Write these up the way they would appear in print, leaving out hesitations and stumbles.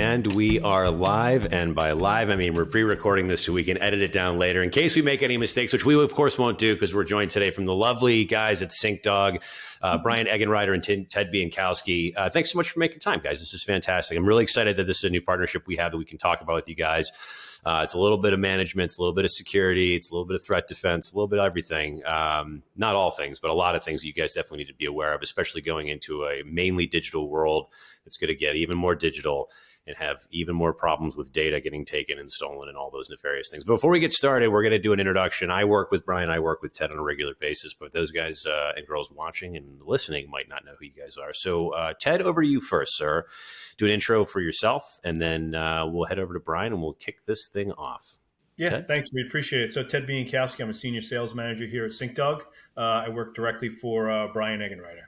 And we are live. And by live, I mean we're pre-recording this so we can edit it down later in case we make any mistakes, which we, of course, won't do because we're joined today from the lovely guys at SyncDog, Brian Egenrieder and Ted Bienkowski. Thanks so much for making time, guys. This is fantastic. I'm really excited that this is a new partnership we have that we can talk about with you guys. It's a little bit of management, it's a little bit of security, it's a little bit of threat defense, a little bit of everything. Not all things, but a lot of things you guys definitely need to be aware of, especially going into a mainly digital world that's going to get even more digital and have even more problems with data getting taken and stolen and all those nefarious things. But before we get started, we're going to do an introduction. I work with Brian, I work with Ted on a regular basis, but those guys and girls watching and listening might not know who you guys are. So Ted, over to you first, sir. Do an intro for yourself, and then we'll head over to Brian and we'll kick this thing off. Yeah, Ted? Thanks. We appreciate it. So Ted Bienkowski, I'm a senior sales manager here at SyncDog. I work directly for Brian Egenrieder.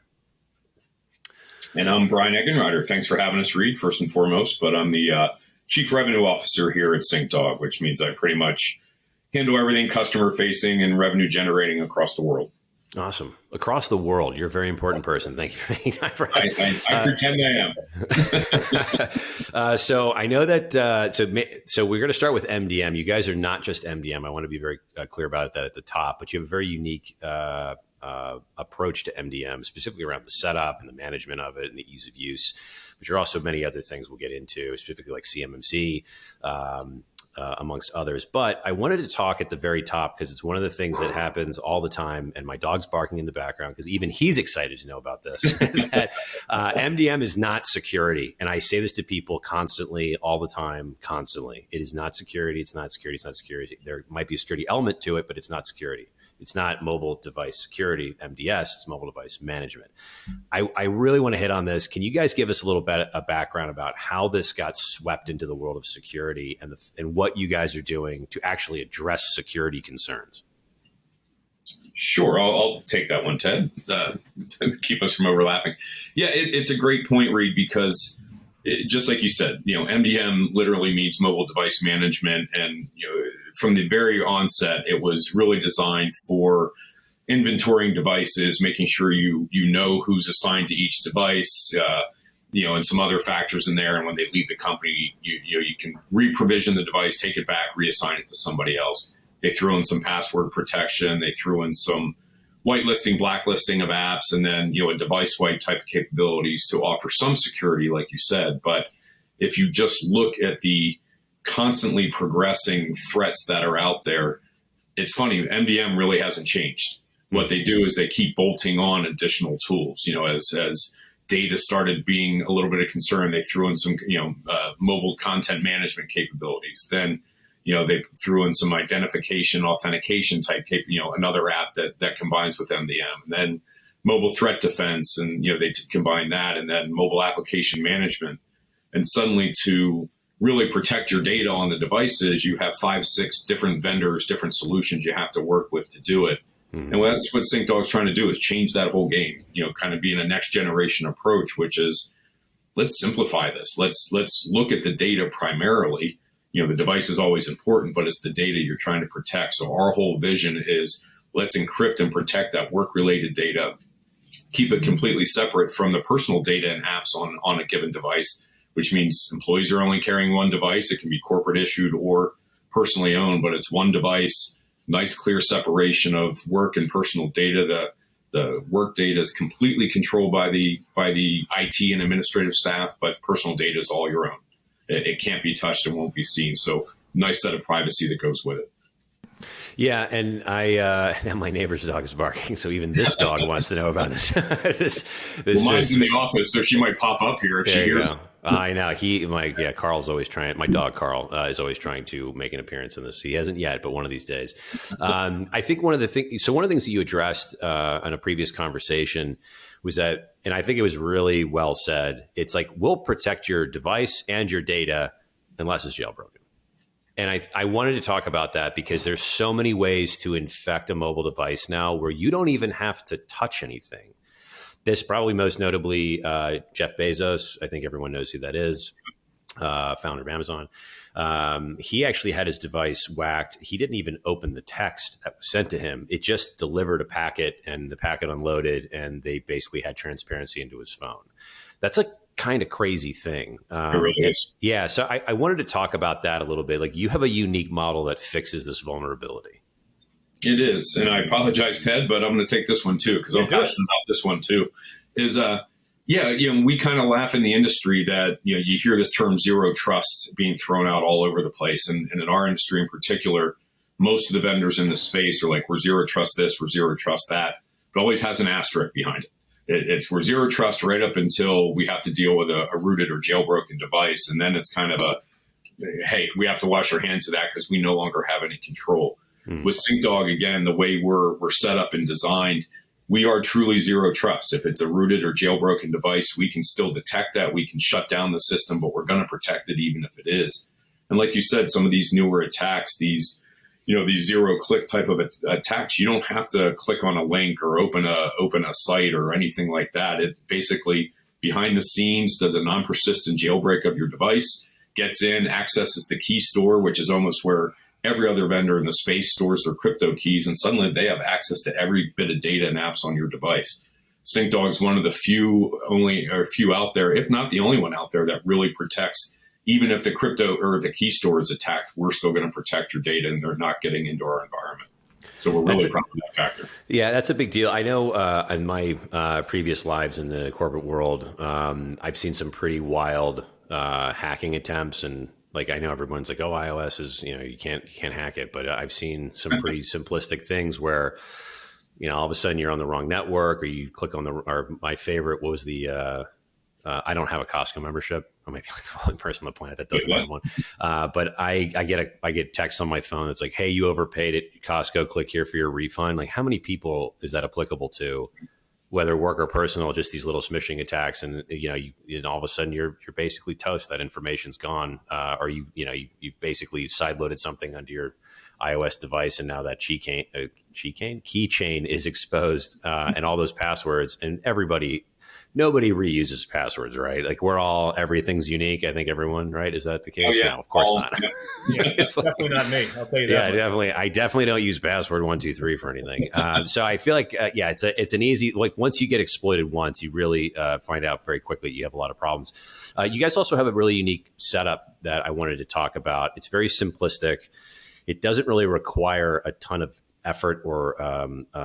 And I'm Brian Egenrieder. Thanks for having us, Reid, first and foremost. But I'm the Chief Revenue Officer here at SyncDog, which means I pretty much handle everything customer-facing and revenue-generating across the world. Awesome. Across the world. You're a very important person. Thank you for making time for us. I pretend I am. So I know that, so we're going to start with MDM. You guys are not just MDM. I want to be very clear about that at the top, but you have a very unique approach to MDM, specifically around the setup and the management of it and the ease of use, but there are also many other things we'll get into, specifically like CMMC, amongst others. But I wanted to talk at the very top because it's one of the things that happens all the time, and my dog's barking in the background because even he's excited to know about this, is that MDM is not security. And I say this to people constantly, all the time, constantly. It is not security. It's not security. It's not security. There might be a security element to it, but it's not security. It's not mobile device security, MDS, it's mobile device management. I really want to hit on this. Can you guys give us a little bit of background about how this got swept into the world of security and what you guys are doing to actually address security concerns? Sure, I'll take that one, Ted, to keep us from overlapping. Yeah, it's a great point, Reid, because just like you said, MDM literally means mobile device management, and from the very onset, it was really designed for inventorying devices, making sure you know who's assigned to each device, and some other factors in there. And when they leave the company, you can re-provision the device, take it back, reassign it to somebody else. They threw in some password protection. They threw in some whitelisting, blacklisting of apps, and then a device wipe type of capabilities to offer some security, like you said. But if you just look at the constantly progressing threats that are out there, it's funny, MDM really hasn't changed. What they do is they keep bolting on additional tools. As data started being a little bit of concern, they threw in some mobile content management capabilities. Then they threw in some identification, authentication type, another app that combines with MDM. And then mobile threat defense, and they combine that, and then mobile application management. And suddenly, to really protect your data on the devices, you have 5-6 different vendors, different solutions you have to work with to do it. Mm-hmm. And that's what SyncDog's trying to do, is change that whole game, kind of being a next generation approach, which is, let's simplify this. Let's look at the data primarily. The device is always important, but it's the data you're trying to protect. So our whole vision is, let's encrypt and protect that work-related data, keep it completely separate from the personal data and apps on a given device, which means employees are only carrying one device. It can be corporate issued or personally owned, but it's one device, nice clear separation of work and personal data. The work data is completely controlled by the IT and administrative staff, but personal data is all your own. It can't be touched and won't be seen. So nice set of privacy that goes with it. Yeah, and now my neighbor's dog is barking, so even this dog wants to know about this. Mine's in the office, so she might pop up here if she hears. I know. Carl's always trying. My dog Carl is always trying to make an appearance in this. He hasn't yet, but one of these days. I think one of the things that you addressed on a previous conversation was that, and I think it was really well said. It's like, we'll protect your device and your data unless it's jailbroken. And I wanted to talk about that because there's so many ways to infect a mobile device now where you don't even have to touch anything. This probably most notably Jeff Bezos. I think everyone knows who that is, founder of Amazon. He actually had his device whacked. He didn't even open the text that was sent to him. It just delivered a packet, and the packet unloaded, and they basically had transparency into his phone. That's a kind of crazy thing. It really is. Yeah. So I wanted to talk about that a little bit. Like, you have a unique model that fixes this vulnerability. It is. And I apologize, Ted, but I'm going to take this one too, because I'm passionate about this one too. We kind of laugh in the industry that, you hear this term zero trust being thrown out all over the place. And in our industry in particular, most of the vendors in the space are like, we're zero trust this, we're zero trust that. But always has an asterisk behind it. It's we're zero trust right up until we have to deal with a rooted or jailbroken device. And then it's kind of hey, we have to wash our hands of that because we no longer have any control. With SyncDog, again, the way we're set up and designed, we are truly zero trust. If it's a rooted or jailbroken device, we can still detect that. We can shut down the system, but we're going to protect it even if it is. And like you said, some of these newer attacks, these zero-click type of attacks, you don't have to click on a link or open a site or anything like that. It basically, behind the scenes, does a non-persistent jailbreak of your device, gets in, accesses the key store, which is almost where every other vendor in the space stores their crypto keys, and suddenly they have access to every bit of data and apps on your device. SyncDog is one of the few out there, if not the only one out there, that really protects. Even if the crypto or the key store is attacked, we're still going to protect your data, and they're not getting into our environment. So we're really proud of that factor. Yeah, that's a big deal. I know in my previous lives in the corporate world, I've seen some pretty wild hacking attempts, and like, I know everyone's like, oh, iOS is, you can't hack it, but I've seen some pretty simplistic things where, all of a sudden you're on the wrong network, or you click on or my favorite was the, I don't have a Costco membership. I might be like the only person on the planet that doesn't have one. But I get text on my phone that's like, hey, you overpaid at Costco, click here for your refund. Like, how many people is that applicable to? Whether work or personal, just these little smishing attacks, and all of a sudden you're basically toast. That information's gone, or you've basically sideloaded something onto your iOS device, and now that keychain is exposed, and all those passwords, and nobody reuses passwords, right? Like, everything's unique. I think everyone, right? Is that the case? Oh, yeah. No, of course not. Yeah, definitely not me. I'll tell you that. Yeah, definitely. I definitely don't use password 123 for anything. So I feel like, it's an easy, like, once you get exploited once, you really find out very quickly you have a lot of problems. You guys also have a really unique setup that I wanted to talk about. It's very simplistic. It doesn't really require a ton of effort or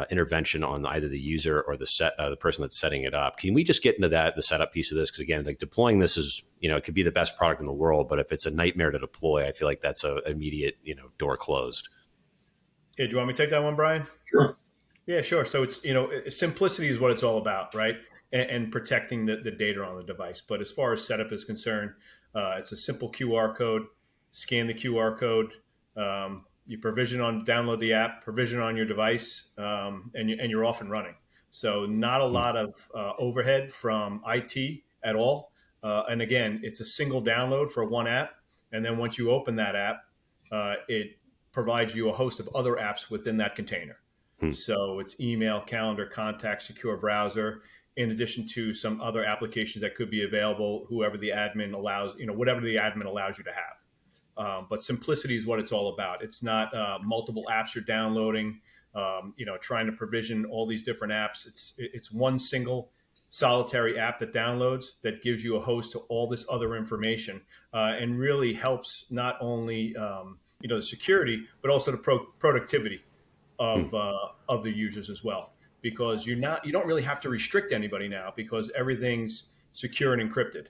intervention on either the user or the person that's setting it up. Can we just get into the setup piece of this? Because again, like, deploying this is, it could be the best product in the world, but if it's a nightmare to deploy, I feel like that's a immediate, door closed. Yeah, do you want me to take that one, Brian? Sure. Yeah, sure. So it's, simplicity is what it's all about, right? And protecting the data on the device. But as far as setup is concerned, it's a simple QR code. Scan the QR code. You download the app, provision on your device, and you're off and running. So not a lot of overhead from IT at all. And again, it's a single download for one app. And then once you open that app, it provides you a host of other apps within that container. So it's email, calendar, contact, secure browser, in addition to some other applications that could be available, whatever the admin allows you to have. But simplicity is what it's all about. It's not multiple apps you're downloading, trying to provision all these different apps. It's one single solitary app that downloads that gives you a host of all this other information, and really helps not only the security, but also the productivity of the users as well. Because you don't really have to restrict anybody now, because everything's secure and encrypted.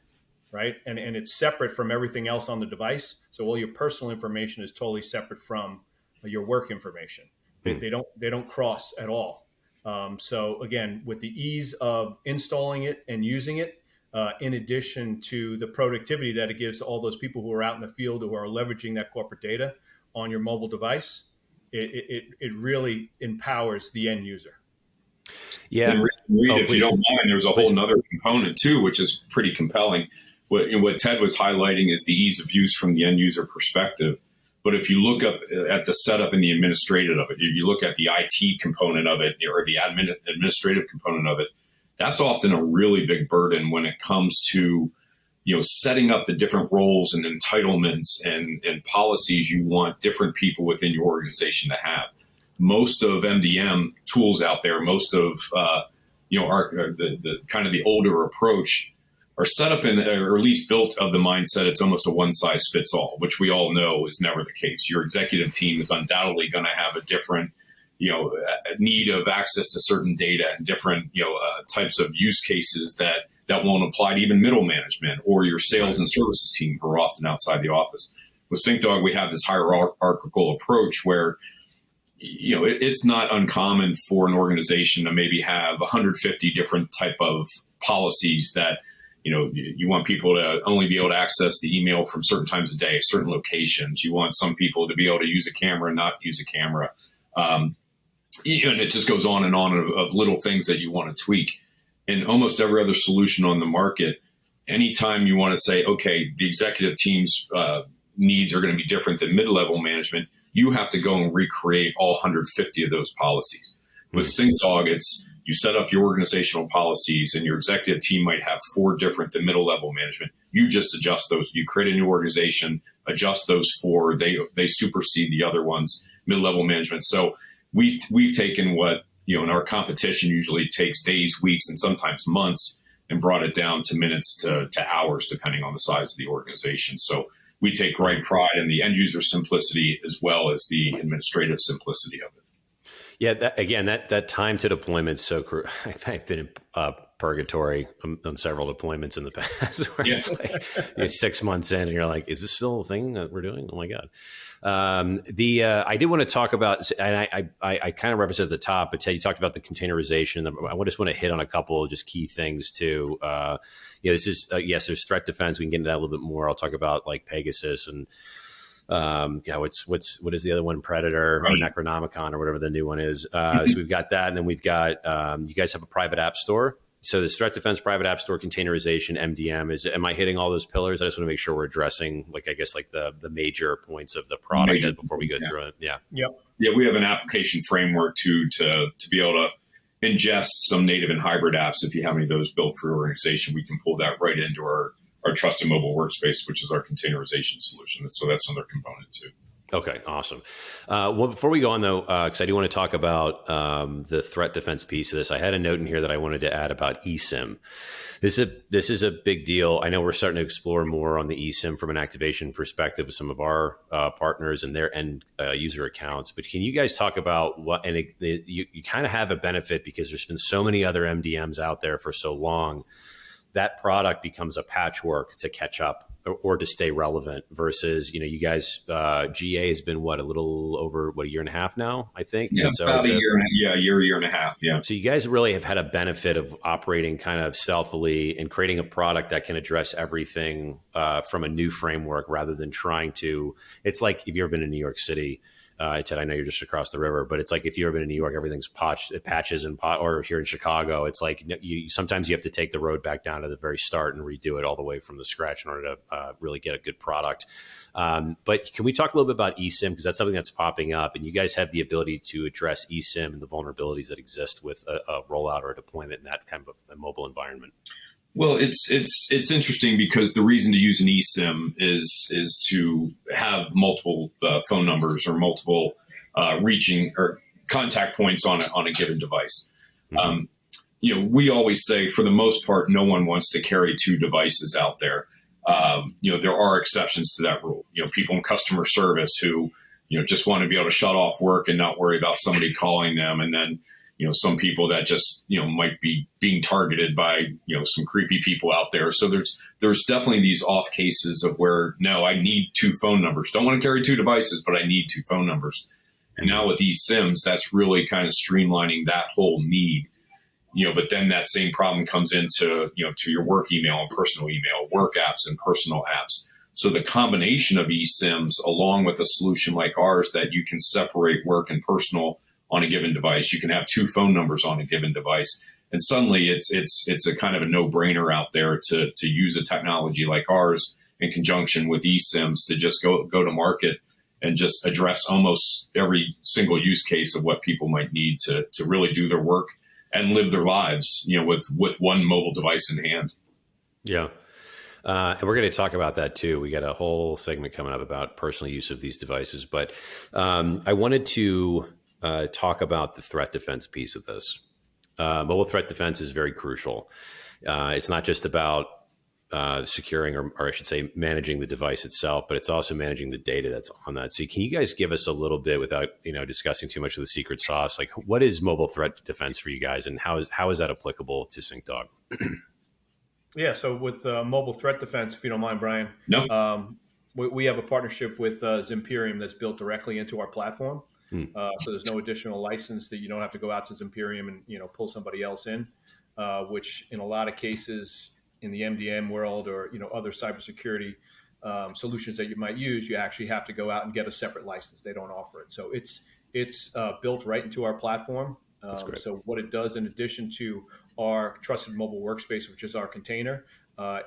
Right. And it's separate from everything else on the device. So all your personal information is totally separate from your work information. They don't cross at all. So again, with the ease of installing it and using it, in addition to the productivity that it gives to all those people who are out in the field who are leveraging that corporate data on your mobile device, it really empowers the end user. Yeah. And Reid, if you don't mind, there's a whole nother component too, which is pretty compelling. What Ted was highlighting is the ease of use from the end user perspective. But if you look up at the setup and the administrative of it, you look at the IT component of it, or the administrative component of it, that's often a really big burden when it comes to, setting up the different roles and entitlements and policies you want different people within your organization to have. Most of MDM tools out there, most of the kind of the older approach, are set up in, or at least built of the mindset it's almost a one size fits all, which we all know is never the case. Your executive team is undoubtedly going to have a different, need of access to certain data and different, types of use cases that won't apply to even middle management or your sales and services team who are often outside the office. With SyncDog, we have this hierarchical approach where, it's not uncommon for an organization to maybe have 150 different type of policies that, you want people to only be able to access the email from certain times of day, certain locations. You want some people to be able to use a camera and not use a camera. And it just goes on and on of little things that you want to tweak. And almost every other solution on the market, anytime you want to say, okay, the executive team's needs are going to be different than mid-level management, you have to go and recreate all 150 of those policies. With SyncDog, it's you set up your organizational policies and your executive team might have 4 different than middle level management. You just adjust those. You create a new organization, adjust those 4. They supersede the other ones, mid-level management. So we've taken what, in our competition usually takes days, weeks, and sometimes months, and brought it down to minutes to hours, depending on the size of the organization. So we take great pride in the end user simplicity as well as the administrative simplicity of it. Yeah, that time to deployment is so crucial. I've been in purgatory on several deployments in the past where it's like you're 6 months in and you're like, is this still a thing that we're doing? Oh my God. I did want to talk about, and I kind of referenced it at the top, but Ted, you talked about the containerization. I just want to hit on a couple of just key things too. This is, yes, there's threat defense. We can get into that a little bit more. I'll talk about like Pegasus and, what is the other one? Predator or Necronomicon or whatever the new one is. So we've got that. And then we've got, you guys have a private app store. So this threat defense, private app store, containerization, MDM, am I hitting all those pillars? I just want to make sure we're addressing the major points of the product before we go through it. Yeah. Yep. Yeah. We have an application framework to be able to ingest some native and hybrid apps. If you have any of those built for your organization, we can pull that right into our Trusted Mobile Workspace, which is our containerization solution. So that's another component too. Okay, awesome. Well, before we go on though, because I do want to talk about the threat defense piece of this, I had a note in here that I wanted to add about eSIM. This is a big deal. I know we're starting to explore more on the eSIM from an activation perspective with some of our partners and their end user accounts. But can you guys talk about what? And you kind of have a benefit because there's been so many other MDMs out there for so long. That product becomes a patchwork to catch up or to stay relevant versus, you guys, GA has been a little over a year and a half now, I think. Yeah, so about a year and a half. Yeah. So you guys really have had a benefit of operating kind of stealthily and creating a product that can address everything from a new framework rather than trying to, it's like if you've ever been in New York City, Ted, I know you're just across the river, but it's like if you've ever been in New York, everything's patches or here in Chicago, it's like sometimes you have to take the road back down to the very start and redo it all the way from the scratch in order to really get a good product. But can we talk a little bit about eSIM? Because that's something that's popping up, and you guys have the ability to address eSIM and the vulnerabilities that exist with a rollout or a deployment in that kind of a mobile environment. Well, it's interesting because the reason to use an eSIM is to have multiple phone numbers or multiple reaching or contact points on a given device. Mm-hmm. We always say for the most part, no one wants to carry 2 devices out there. There are exceptions to that rule. People in customer service who just want to be able to shut off work and not worry about somebody calling them, and then some people that just, might be being targeted by, some creepy people out there. So there's definitely these off cases of where, no, I need 2 phone numbers. Don't want to carry 2 devices, but I need 2 phone numbers. And now with eSIMs, that's really kind of streamlining that whole need. But then that same problem comes into, to your work email and personal email, work apps and personal apps. So the combination of eSIMs along with a solution like ours that you can separate work and personal on a given device, you can have 2 phone numbers on a given device, and suddenly it's a kind of a no-brainer out there to use a technology like ours in conjunction with eSIMs to just go to market and just address almost every single use case of what people might need to really do their work and live their lives, with one mobile device in hand. Yeah. And we're going to talk about that too. We got a whole segment coming up about personal use of these devices, but I wanted to talk about the threat defense piece of this. Mobile threat defense is very crucial. It's not just about securing, or I should say, managing the device itself, but it's also managing the data that's on that. So can you guys give us a little bit, without discussing too much of the secret sauce, like what is mobile threat defense for you guys, and how is that applicable to SyncDog? Yeah, so with mobile threat defense, if you don't mind, Brian, No. We have a partnership with Zimperium that's built directly into our platform. So there's no additional license that you don't have to go out to Zimperium and pull somebody else in, which in a lot of cases in the MDM world or other cybersecurity solutions that you might use, you actually have to go out and get a separate license. They don't offer it, so it's built right into our platform. So what it does, in addition to our Trusted Mobile Workspace, which is our container,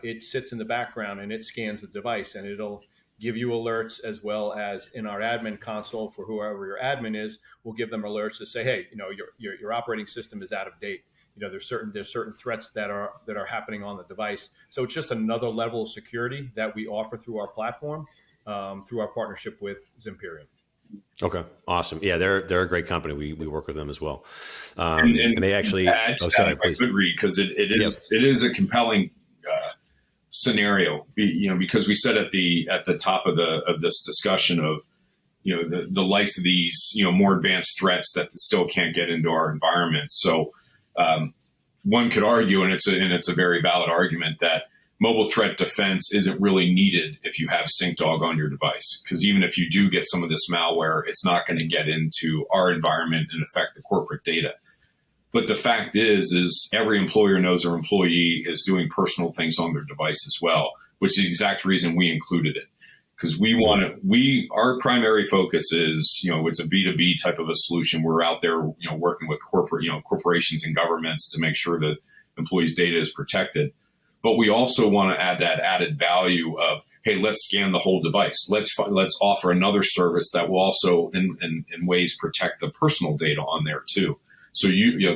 it sits in the background and it scans the device, and it'll give you alerts, as well as in our admin console for whoever your admin is, we'll give them alerts to say, hey, your operating system is out of date. There's certain threats that are happening on the device. So it's just another level of security that we offer through our platform, through our partnership with Zimperium. Okay, awesome. Yeah, they're a great company. We work with them as well, and they actually. Sorry, I could read, because it is a compelling scenario. Because we said at the top of this discussion of the likes of these more advanced threats that still can't get into our environment. So one could argue, and it's a very valid argument, that mobile threat defense isn't really needed if you have SyncDog on your device, because even if you do get some of this malware, it's not going to get into our environment and affect the corporate data. But the fact is every employer knows their employee is doing personal things on their device as well, which is the exact reason we included it. Because our primary focus is, it's a B2B type of a solution. We're out there, working with corporations and governments to make sure that employees' data is protected. But we also want to add that added value of, hey, let's scan the whole device. Let's offer another service that will also, in ways, protect the personal data on there too. So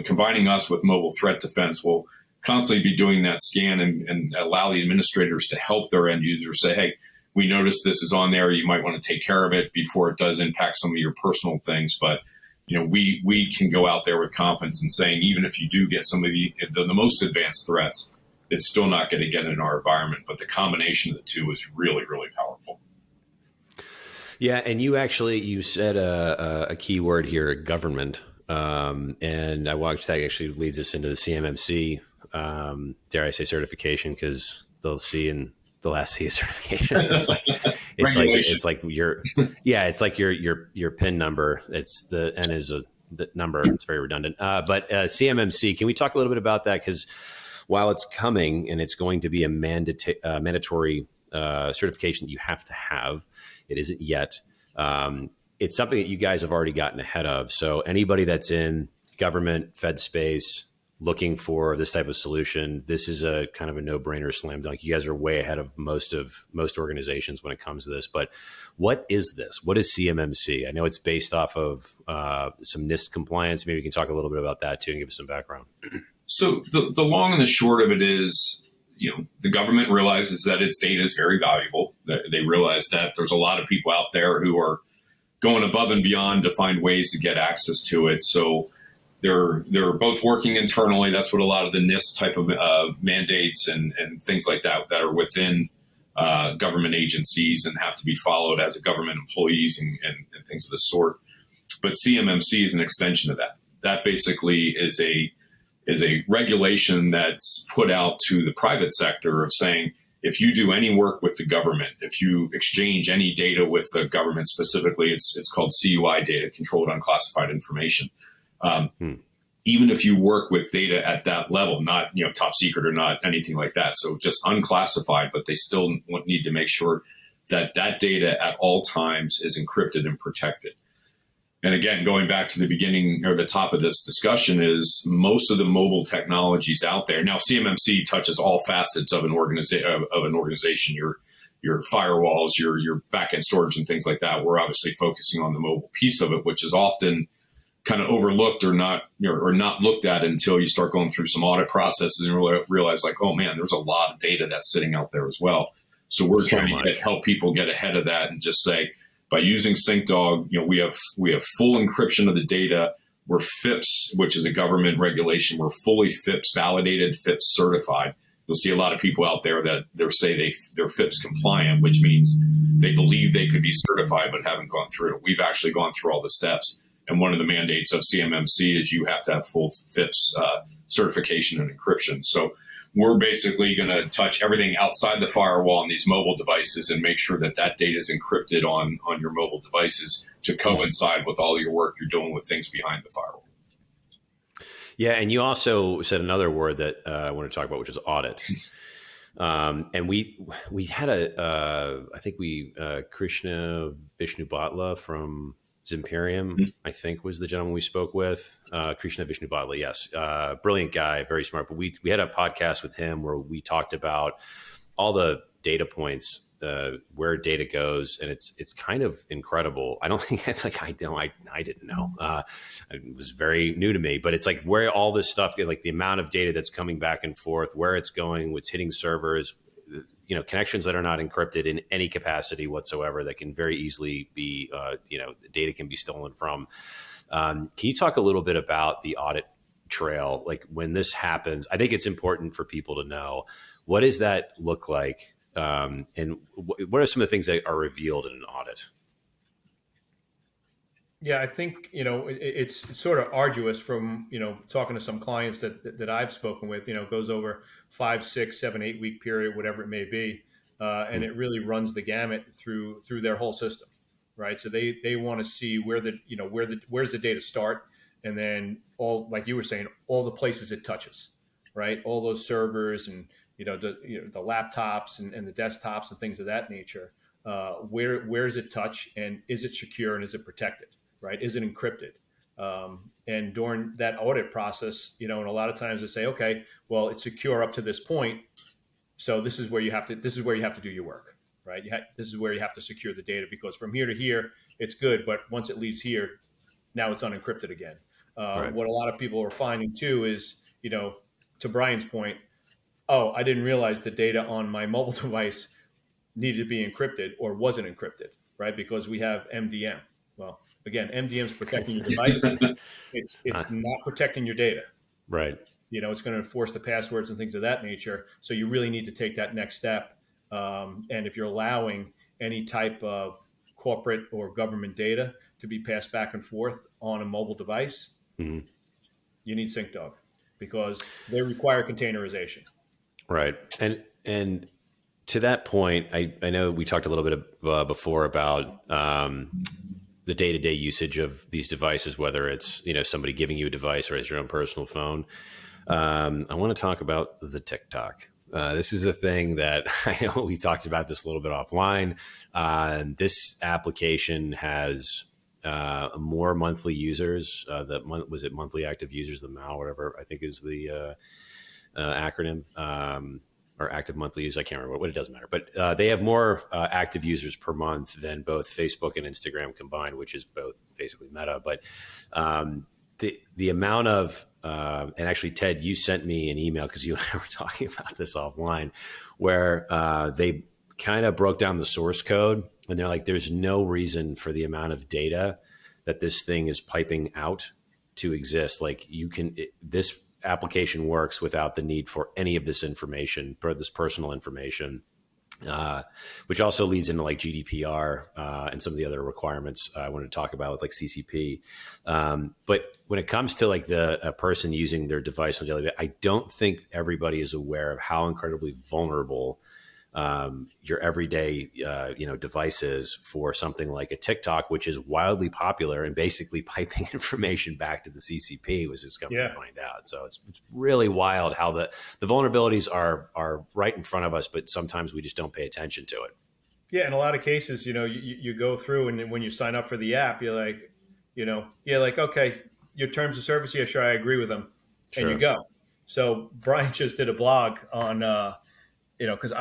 combining us with mobile threat defense will constantly be doing that scan and allow the administrators to help their end users say, hey, we noticed this is on there. You might want to take care of it before it does impact some of your personal things. But we can go out there with confidence in saying, even if you do get some of the most advanced threats, it's still not going to get in our environment. But the combination of the two is really, really powerful. Yeah, and you said a key word here, government, and I watched that actually leads us into the CMMC, dare I say, certification, because they'll see and they'll ask C certification. It's like your PIN number. It's the N is the number. It's very redundant. But CMMC, can we talk a little bit about that? Because while it's coming and it's going to be a mandatory certification that you have to have, it isn't yet. It's something that you guys have already gotten ahead of. So anybody that's in government, Fed space, looking for this type of solution, this is a kind of a no-brainer, slam dunk. You guys are way ahead of most organizations when it comes to this. But what is this? What is CMMC? I know it's based off of some NIST compliance. Maybe you can talk a little bit about that too and give us some background. So the long and the short of it is, the government realizes that its data is very valuable. They realize that there's a lot of people out there who are going above and beyond to find ways to get access to it. So they're both working internally. That's what a lot of the NIST type of mandates and things like that are within government agencies and have to be followed as a government employees and things of the sort. But CMMC is an extension of that. That basically is a regulation that's put out to the private sector of saying, if you do any work with the government, if you exchange any data with the government, specifically, it's called CUI data, controlled unclassified information. Even if you work with data at that level, not top secret or not anything like that, so just unclassified, but they still need to make sure that data at all times is encrypted and protected. And again, going back to the beginning or the top of this discussion, is most of the mobile technologies out there now. CMMC touches all facets of an organization. Your firewalls, your backend storage, and things like that. We're obviously focusing on the mobile piece of it, which is often kind of overlooked or not looked at until you start going through some audit processes and realize, like, oh man, there's a lot of data that's sitting out there as well. So we're trying to help people get ahead of that and just say, by using SyncDog, we have full encryption of the data. We're FIPS, which is a government regulation. We're fully FIPS validated, FIPS certified. you'll see a lot of people out there that they'll say they're FIPS compliant, which means they believe they could be certified but haven't gone through. We've actually gone through all the steps. And one of the mandates of CMMC is you have to have full FIPS certification and encryption. So we're basically going to touch everything outside the firewall on these mobile devices and make sure that that data is encrypted on your mobile devices to coincide with all your work you're doing with things behind the firewall. Yeah, and you also said another word that I want to talk about, which is audit. And we had Krishna Vishnu Bhatla from Zimperium, I think was the gentleman we spoke with. Krishna Vishnu Bhatla, yes. Brilliant guy, very smart. But we had a podcast with him where we talked about all the data points, where data goes, and it's kind of incredible. I don't think it's like I didn't know. It was very new to me, but it's like where all this stuff, like the amount of data that's coming back and forth, where it's going, what's hitting servers, connections that are not encrypted in any capacity whatsoever that can very easily be, data can be stolen from. Can you talk a little bit about the audit trail? Like when this happens, I think it's important for people to know, what does that look like? And what are some of the things that are revealed in an audit? Yeah, I think, it's sort of arduous from, talking to some clients that I've spoken with, goes over 5, 6, 7, 8 week period, whatever it may be. And it really runs the gamut through their whole system, right? So they want to see where's the data start. And then all, like you were saying, all the places it touches, right? All those servers and, the laptops and the desktops and things of that nature. Where does it touch, and is it secure, and is it protected? Right? Is it encrypted? And during that audit process, and a lot of times they say, okay, well, it's secure up to this point. So this is where you have to do your work, right? This is where you have to secure the data, because from here to here, it's good. But once it leaves here, now it's unencrypted again. Right. What a lot of people are finding too is, to Brian's point, oh, I didn't realize the data on my mobile device needed to be encrypted or wasn't encrypted, right? Because we have MDM. Well, again, MDM is protecting your device. It's not protecting your data. Right. It's going to enforce the passwords and things of that nature. So you really need to take that next step. And if you're allowing any type of corporate or government data to be passed back and forth on a mobile device, you need SyncDog, because they require containerization. Right. And to that point, I know we talked a little bit before about the day-to-day usage of these devices, whether it's, somebody giving you a device or as your own personal phone. I want to talk about the TikTok. This is a thing that I know we talked about this a little bit offline. This application has more monthly users. Was it monthly active users, the MAU, whatever I think is the acronym, or active monthly users. I can't remember what, it doesn't matter, but they have more active users per month than both Facebook and Instagram combined, which is both basically Meta. But the amount of, and actually, Ted, you sent me an email because you and I were talking about this offline, where they kind of broke down the source code, and they're like, there's no reason for the amount of data that this thing is piping out to exist. Like this application works without the need for any of this information, this personal information, which also leads into like GDPR and some of the other requirements I wanted to talk about with like CCP. But when it comes to like a person using their device on a daily basis, I don't think everybody is aware of how incredibly vulnerable your everyday, device is for something like a TikTok, which is wildly popular and basically piping information back to the CCP, was just coming to find out. So it's really wild how the vulnerabilities are right in front of us, but sometimes we just don't pay attention to it. Yeah, in a lot of cases, you go through, and when you sign up for the app, you're like, okay, your terms of service, yeah, sure, I agree with them, Sure. And you go. So Brian just did a blog on, because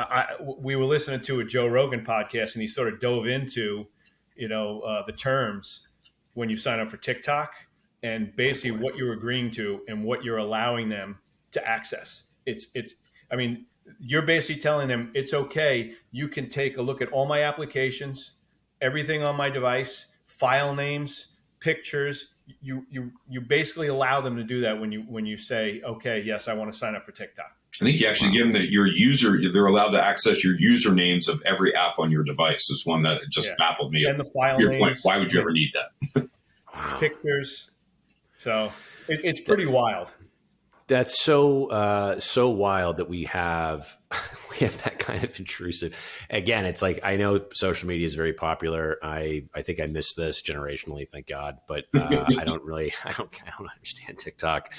we were listening to a Joe Rogan podcast, and he sort of dove into, the terms when you sign up for TikTok, and basically what you're agreeing to and what you're allowing them to access. You're basically telling them it's okay. You can take a look at all my applications, everything on my device, file names, pictures, you basically allow them to do that when you say, okay, yes, I want to sign up for TikTok. I think you actually give them that your user, they're allowed to access your usernames of every app on your device is one that just baffled me. And the file your names. Point, why would you ever need that? Pictures. So it's pretty wild. That's so wild that we have that kind of intrusive. Again, it's like, I know social media is very popular. I think I missed this generationally, thank God. But I don't understand TikTok.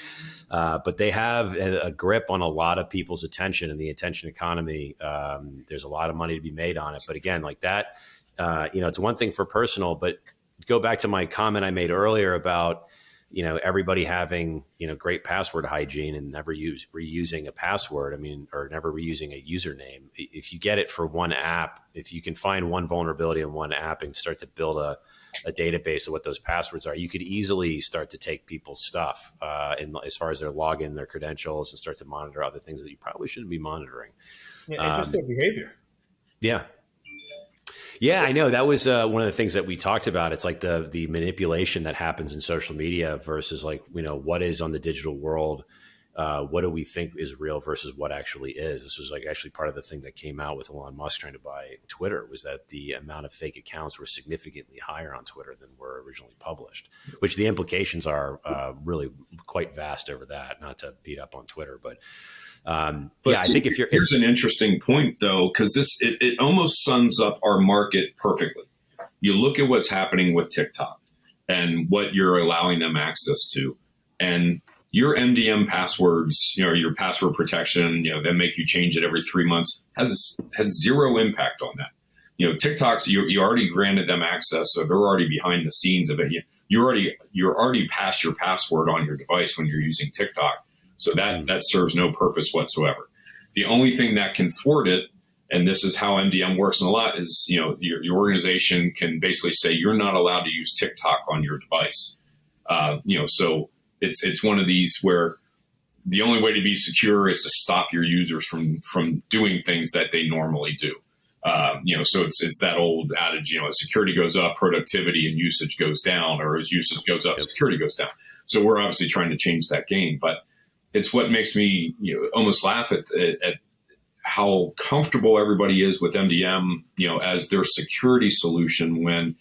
But they have a grip on a lot of people's attention and the attention economy. There's a lot of money to be made on it. But again, like that, it's one thing for personal. But go back to my comment I made earlier about, everybody having, great password hygiene and never reusing a password. Or never reusing a username. If you get it for one app, if you can find one vulnerability in one app and start to build a database of what those passwords are, you could easily start to take people's stuff as far as their login, their credentials, and start to monitor other things that you probably shouldn't be monitoring. And just their behavior. Yeah. Yeah, I know. That was one of the things that we talked about. It's like the manipulation that happens in social media versus like, what is on the digital world. What do we think is real versus what actually is? This was like actually part of the thing that came out with Elon Musk trying to buy Twitter, was that the amount of fake accounts were significantly higher on Twitter than were originally published, which the implications are really quite vast over that. Not to beat up on Twitter, but I think here's an interesting point though, because it almost sums up our market perfectly. You look at what's happening with TikTok and what you're allowing them access to, and your MDM passwords, your password protection, that make you change it every 3 months has zero impact on that. TikTok's you already granted them access, so they're already behind the scenes of it. You're already past your password on your device when you're using TikTok. So that serves no purpose whatsoever. The only thing that can thwart it, and this is how MDM works in a lot, is your organization can basically say you're not allowed to use TikTok on your device. So it's one of these where the only way to be secure is to stop your users from doing things that they normally do. So it's that old adage, as security goes up, productivity and usage goes down, or as usage goes up, security goes down. So we're obviously trying to change that game, but it's what makes me almost laugh at how comfortable everybody is with MDM, as their security solution. When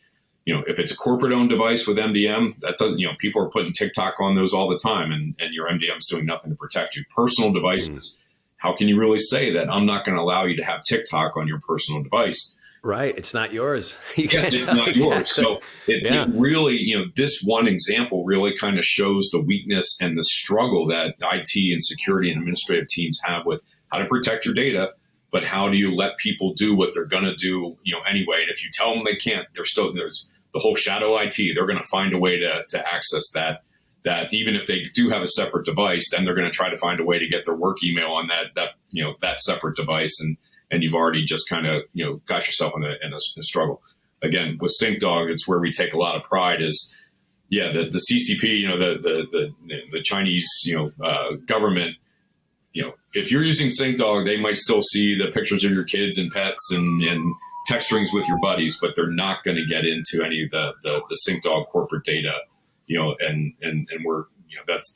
if it's a corporate owned device with MDM, that doesn't, people are putting TikTok on those all the time, and your MDM is doing nothing to protect you. Personal devices, how can you really say that I'm not going to allow you to have TikTok on your personal device? Right. It's not yours. It's not yours. So it really, this one example really kind of shows the weakness and the struggle that IT and security and administrative teams have with how to protect your data, but how do you let people do what they're going to do, anyway? And if you tell them they can't, there's the whole shadow IT. They're going to find a way to access that even if they do have a separate device, then they're going to try to find a way to get their work email on that separate device. And you've already just kind of, got yourself in a struggle. Again, with SyncDog, it's where we take a lot of pride is, the CCP, the Chinese, government, if you're using SyncDog, they might still see the pictures of your kids and pets and text strings with your buddies, but they're not going to get into any of the SyncDog corporate data, and we're,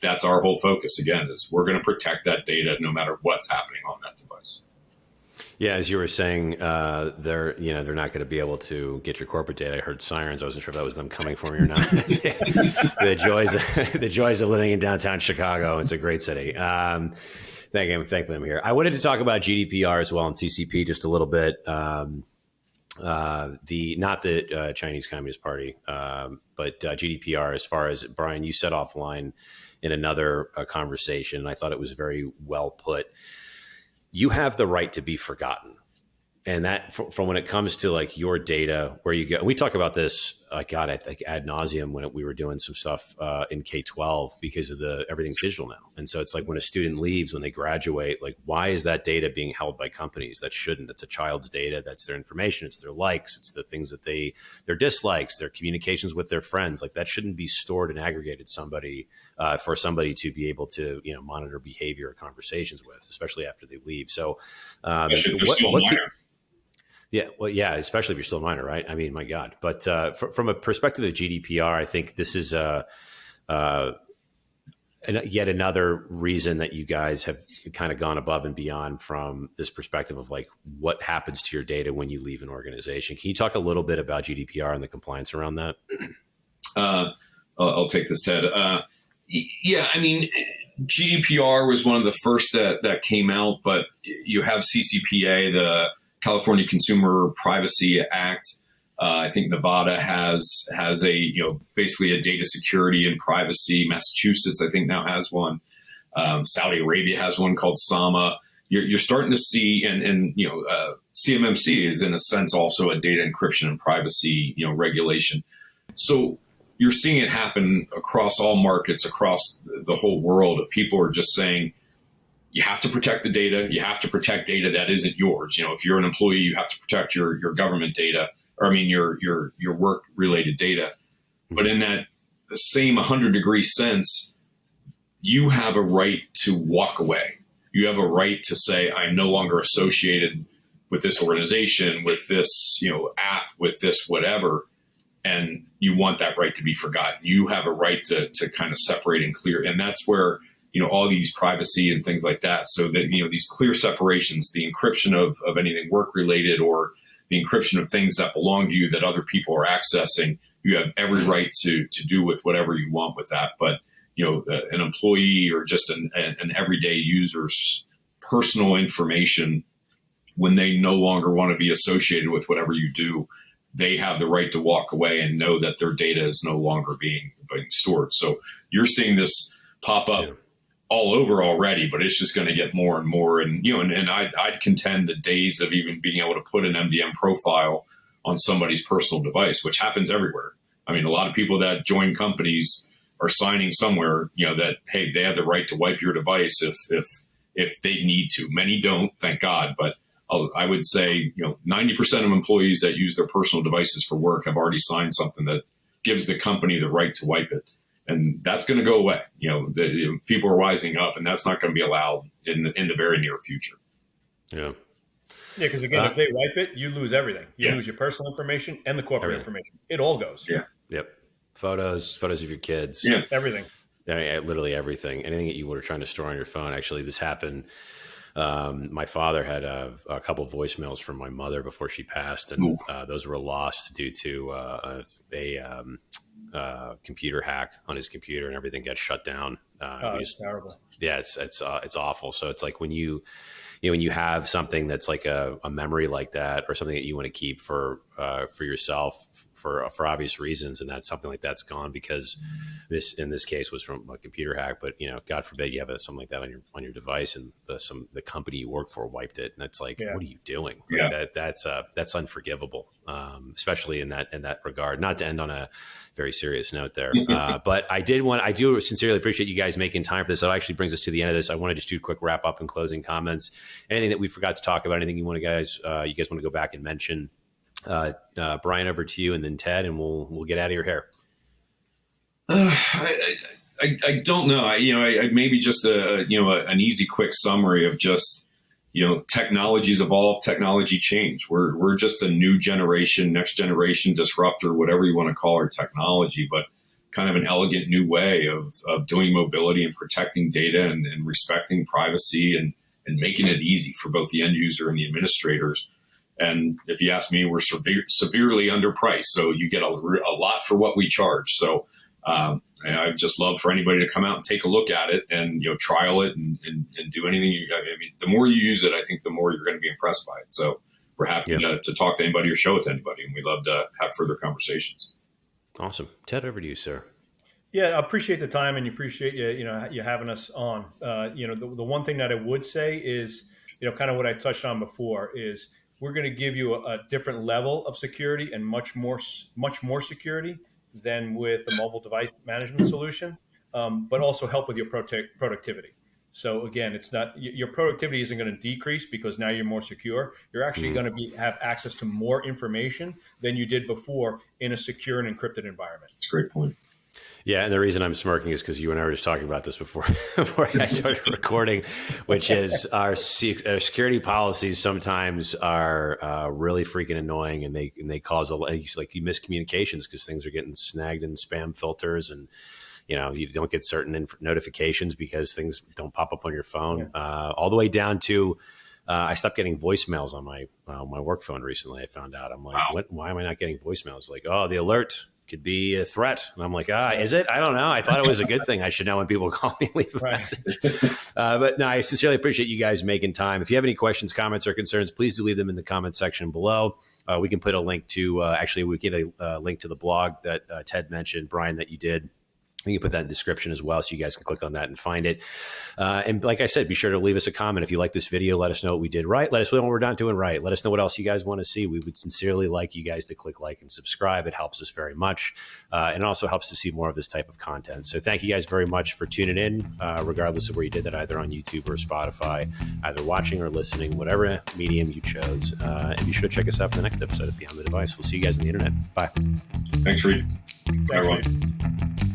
that's our whole focus again, is we're going to protect that data no matter what's happening on that device. Yeah, as you were saying, they're not going to be able to get your corporate data. I heard sirens. I wasn't sure if that was them coming for me or not. the joys of living in downtown Chicago. It's a great city. Thank them here. I wanted to talk about GDPR as well and CCP just a little bit. Not the Chinese Communist Party, but GDPR. As far as Brian, you said offline in another conversation, and I thought it was very well put. You have the right to be forgotten. And that from when it comes to like your data, where you go, and we talk about this, I think ad nauseum when we were doing some stuff in K-12 because of everything's digital now. And so it's like when a student leaves, when they graduate, like why is that data being held by companies that shouldn't? It's a child's data. That's their information. It's their likes. It's the things that their dislikes, their communications with their friends. Like that shouldn't be stored and aggregated for somebody to be able to, monitor behavior or conversations with, especially after they leave. So yeah, well, yeah, especially if you're still a minor, right? I mean, my God. But from a perspective of GDPR, I think this is and yet another reason that you guys have kind of gone above and beyond from this perspective of like what happens to your data when you leave an organization. Can you talk a little bit about GDPR and the compliance around that? I'll take this, Ted. Yeah, I mean, GDPR was one of the first that came out, but you have CCPA, the California Consumer Privacy Act. I think Nevada has a, basically a data security and privacy. Massachusetts, I think, now has one. Saudi Arabia has one called SAMA. You're starting to see, and CMMC is in a sense also a data encryption and privacy, regulation. So you're seeing it happen across all markets, across the whole world. People are just saying, you have to protect the data. You have to protect data that isn't yours. If you're an employee, you have to protect your government data, or your work related data. But in that same 100-degree sense, you have a right to walk away. You have a right to say, I'm no longer associated with this organization, with this, app, with this whatever. And you want that right to be forgotten. You have a right to kind of separate and clear. And that's where, all these privacy and things like that. So that, these clear separations, the encryption of anything work related, or the encryption of things that belong to you that other people are accessing, you have every right to do with whatever you want with that. But, an employee or just an everyday user's personal information, when they no longer want to be associated with whatever you do, they have the right to walk away and know that their data is no longer being stored. So you're seeing this pop up all over already, but it's just going to get more and more. And, and I'd contend the days of even being able to put an MDM profile on somebody's personal device, which happens everywhere. I mean, a lot of people that join companies are signing somewhere, that, hey, they have the right to wipe your device if they need to. Many don't, thank God, but I would say, 90% of employees that use their personal devices for work have already signed something that gives the company the right to wipe it. And that's going to go away. People are wising up, and that's not going to be allowed in the very near future. Yeah, because again, if they wipe it, you lose everything. You lose your personal information and the corporate information. It all goes. Yeah. Yep. Photos of your kids. Yeah. Everything. I mean, literally everything. Anything that you were trying to store on your phone. Actually, this happened. My father had a couple of voicemails from my mother before she passed, and those were lost due to a computer hack on his computer, and everything got shut down. It's terrible. Yeah, it's awful. So it's like when you have something that's like a memory like that, or something that you want to keep for yourself for obvious reasons, and that's something like that's gone because this in this case was from a computer hack. But God forbid you have something like that on your device, and the company you work for wiped it, and it's like, what are you doing? Like that's unforgivable, especially in that regard. Not to end on a very serious note there, but I do sincerely appreciate you guys making time for this. That actually brings us to the end of this. I want to just do a quick wrap up and closing comments. Anything that we forgot to talk about? Anything you guys want to go back and mention? Brian, over to you, and then Ted, and we'll get out of your hair. I don't know. I maybe just an easy quick summary of just technologies evolve, technology change. We're just a new generation, next generation disruptor, whatever you want to call our technology, but kind of an elegant new way of doing mobility and protecting data and respecting privacy and making it easy for both the end user and the administrators. And if you ask me, we're severely underpriced, so you get a lot for what we charge. So I'd just love for anybody to come out and take a look at it and trial it and do anything. The more you use it, I think the more you're going to be impressed by it. So we're happy to talk to anybody or show it to anybody, and we love to have further conversations. Awesome, Ted, over to you, sir. Yeah, I appreciate the time, and you appreciate you having us on. The one thing that I would say is kind of what I touched on before is we're going to give you a different level of security and much more security than with the mobile device management solution, but also help with your productivity. So again, it's not your productivity isn't going to decrease because now you're more secure. You're actually going to have access to more information than you did before in a secure and encrypted environment. That's a great point. Yeah, and the reason I'm smirking is because you and I were just talking about this before I started recording, which is our security policies sometimes are really freaking annoying, and they cause like miscommunications because things are getting snagged in spam filters, and you don't get certain notifications because things don't pop up on your phone, all the way down to I stopped getting voicemails on my work phone recently. I found out. I'm like, why am I not getting voicemails? Like, oh, the alert could be a threat. And I'm like, is it? I don't know. I thought it was a good thing. I should know when people call me, leave a message. But no, I sincerely appreciate you guys making time. If you have any questions, comments, or concerns, please do leave them in the comments section below. We can put a link to, actually, we get a link to the blog that Ted mentioned, Brian, that you did. We can put that in the description as well, so you guys can click on that and find it. And like I said, be sure to leave us a comment. If you like this video, let us know what we did right. Let us know what we're not doing right. Let us know what else you guys want to see. We would sincerely like you guys to click like and subscribe. It helps us very much. And it also helps to see more of this type of content. So thank you guys very much for tuning in, regardless of where you did that, either on YouTube or Spotify, either watching or listening, whatever medium you chose. And be sure to check us out for the next episode of Beyond the Device. We'll see you guys on the internet. Bye. Thanks, Reid. Thanks, Everyone. Reid.